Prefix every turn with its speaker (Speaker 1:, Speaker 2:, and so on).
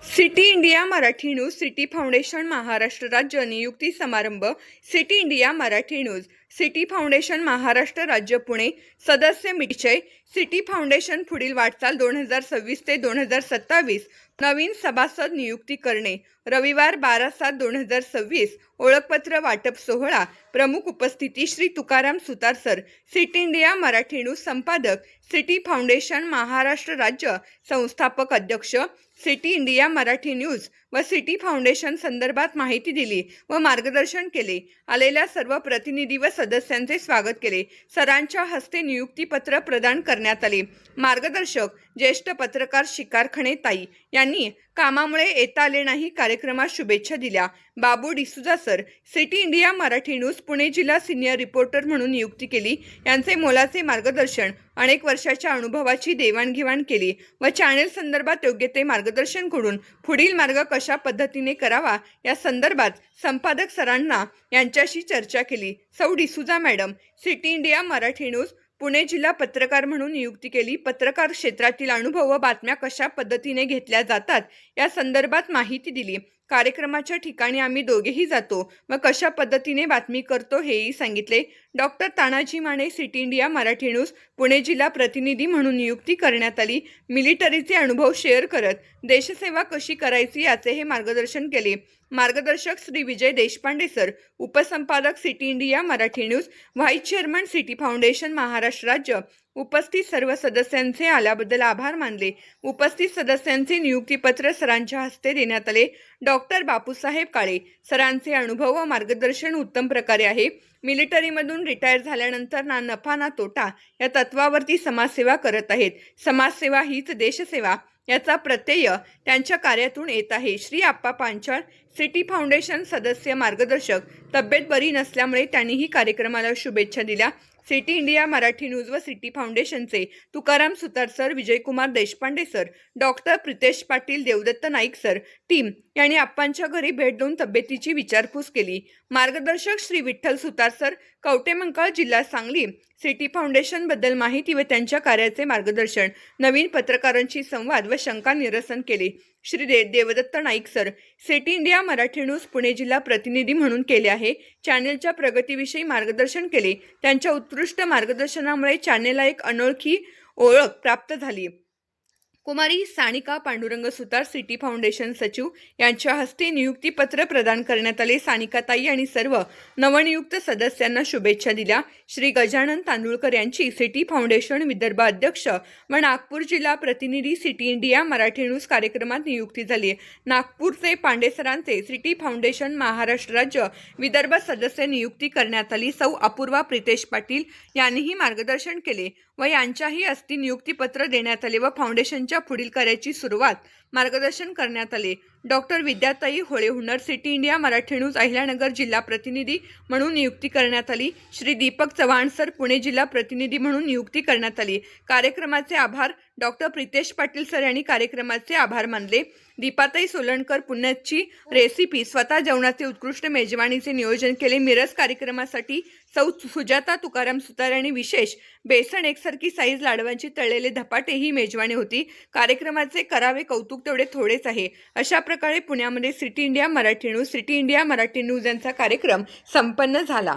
Speaker 1: City India Marathi news, city foundation Maharashtra राज्य नियुक्ती समारंभ. City India Marathi news, city foundation Maharashtra राज्य पुणे. सदस्य परिचय. सिटी फाउंडेशन पुढील वाटचाल 2026 ते 2027. नवीन सभासद नियुक्ती करणे. रविवार 12/7/2026. ओळखपत्र वाटप सोहळा. प्रमुख उपस्थिती Shri Tukaram Sutar sir, city India Marathi news संपादक, सिटी फाउंडेशन महाराष्ट्र राज्य. संस्थापक अध्यक्ष. सिटी इंडिया मराठी न्यूज व सिटी फाउंडेशन संदर्भात माहिती दिली व मार्गदर्शन केले. आलेल्या सर्व प्रतिनिधी व सदस्यांचे स्वागत केले. सरांच्या हस्ते नियुक्तीपत्र प्रदान करण्यात आले. मार्गदर्शक ज्येष्ठ पत्रकार शिकार खणे ताई यांनी कामामुळे येता आले नाही कार्यक्रमात शुभेच्छा दिल्या. Babu D'Souza sir, city India Marathi news Pune जिल्हा सिनियर रिपोर्टर म्हणून नियुक्ती केली. यांचे मोलाचे मार्गदर्शन, अनेक वर्षाच्या अनुभवाची देवाणघेवाण केली व चॅनेल संदर्भात योग्य ते मार्गदर्शन करून पुढील मार्ग कशा पद्धतीने करावा या संदर्भात संपादक सरांना यांच्याशी चर्चा केली. सौ D'Souza madam, city India Marathi news Pune जिल्हा पत्रकार म्हणून नियुक्ती केली. पत्रकार क्षेत्रातील अनुभव व बातम्या कशा पद्धतीने घेतल्या जातात या संदर्भात माहिती दिली. कार्यक्रमाच्या ठिकाणी आम्ही दोघेही जातो व कशा पद्धतीने बातमी करतो हेही सांगितले. Doctor Tanaji Mane, city India Marathi news Pune जिल्हा प्रतिनिधी म्हणून नियुक्ती करण्यात आली. मिलिटरीचे अनुभव शेअर करत देशसेवा कशी करायची याचे हे मार्गदर्शन केले. मार्गदर्शक श्री विजय देशपांडे सर, उपसंपादक city India Marathi news, vice chairman city foundation Maharashtra राज्य. उपस्थित सर्व सदस्यांचे आल्याबद्दल आभार मानले. उपस्थित सदस्यांचे नियुक्तीपत्र सरांच्या हस्ते देण्यात आले. डॉक्टर बापूसाहेब काळे, सरांचे अनुभव व मार्गदर्शन उत्तम प्रकारे आहे. मिलिटरीमधून रिटायर झाल्यानंतर ना नफा ना तोटा या तत्वावरती समाजसेवा करत आहेत. समाजसेवा हीच देशसेवा याचा प्रत्यय त्यांच्या कार्यातून येत आहे. श्री आप्पा पांचाळ, सिटी फाउंडेशन सदस्य मार्गदर्शक, तब्येत बरी नसल्यामुळे त्यांनीही कार्यक्रमाला शुभेच्छा दिल्या. सिटी इंडिया मराठी न्यूज व सिटी फाउंडेशनचे Tukaram Sutar sir, Vijaykumar Deshpande sir, doctor Pritesh Patil, Devdatta Naik sir, team यांनी आप्पांच्या घरी भेट देऊन तब्येतीची विचारपूस केली. मार्गदर्शक श्री विठ्ठल सुतार सर, कवटेमंकाळ, जिल्हा सांगली. सिटी फाउंडेशन बद्दल माहिती व त्यांच्या कार्याचे मार्गदर्शन, नवीन पत्रकारांशी संवाद व शंका निरसन केले. Shri Devdatta Naik sir, city India Marathi news Pune जिल्हा प्रतिनिधी म्हणून केले आहे. चॅनेलच्या प्रगतीविषयी मार्गदर्शन केले. त्यांच्या उत्कृष्ट मार्गदर्शनामुळे चॅनेलला एक अनोळखी ओळख प्राप्त झाली. कुमारी सानिका पांडुरंग सुतार, सिटी फाउंडेशन सचिव यांच्या हस्ते नियुक्तीपत्र प्रदान करण्यात आले. सानिकाताई आणि सर्व नवनियुक्त सदस्यांना शुभेच्छा दिल्या. श्री गजानन तांदुळकर यांची सिटी फाउंडेशन विदर्भ अध्यक्ष व नागपूर जिल्हा प्रतिनिधी सिटी इंडिया मराठी न्यूज कार्यक्रमात नियुक्ती झाली. नागपूरचे पांडे सरांचे सिटी फाउंडेशन महाराष्ट्र राज्य विदर्भ सदस्य नियुक्ती करण्यात आली. सौ अपूर्वा प्रितेश पाटील यांनीही मार्गदर्शन केले व यांच्याही हस्ते नियुक्तीपत्र देण्यात आले व फाउंडेशनच्या पुढील कार्याची सुरुवात मार्गदर्शन करण्यात आले. Doctor Vidyatai Hole Hunar, city India Marathi news Ahilyanagar जिल्हा प्रतिनिधी म्हणून नियुक्ती करण्यात आली. श्री दीपक चव्हाण सर, पुणे जिल्हा प्रतिनिधी म्हणून नियुक्ती करण्यात आली. कार्यक्रमाचे आभार. डॉक्टर प्रितेश पाटील सर यांनी कार्यक्रमाचे आभार मानले. दीपाताई सोलणकर, पुण्याची रेसिपी, स्वतः जेवणाचे उत्कृष्ट मेजवानीचे नियोजन केले. मिरज कार्यक्रमासाठी सौ सुजाता तुकाराम सुतार यांनी विशेष बेसन एकसारखी साईज लाडवांची तळलेले धपाटे ही मेजवानी होती. कार्यक्रमाचे करावे कौतुक तेवढे थोडेच आहे. अशा प्रकारे पुण्यामध्ये सिटी इंडिया मराठी न्यूज यांचा कार्यक्रम संपन्न झाला.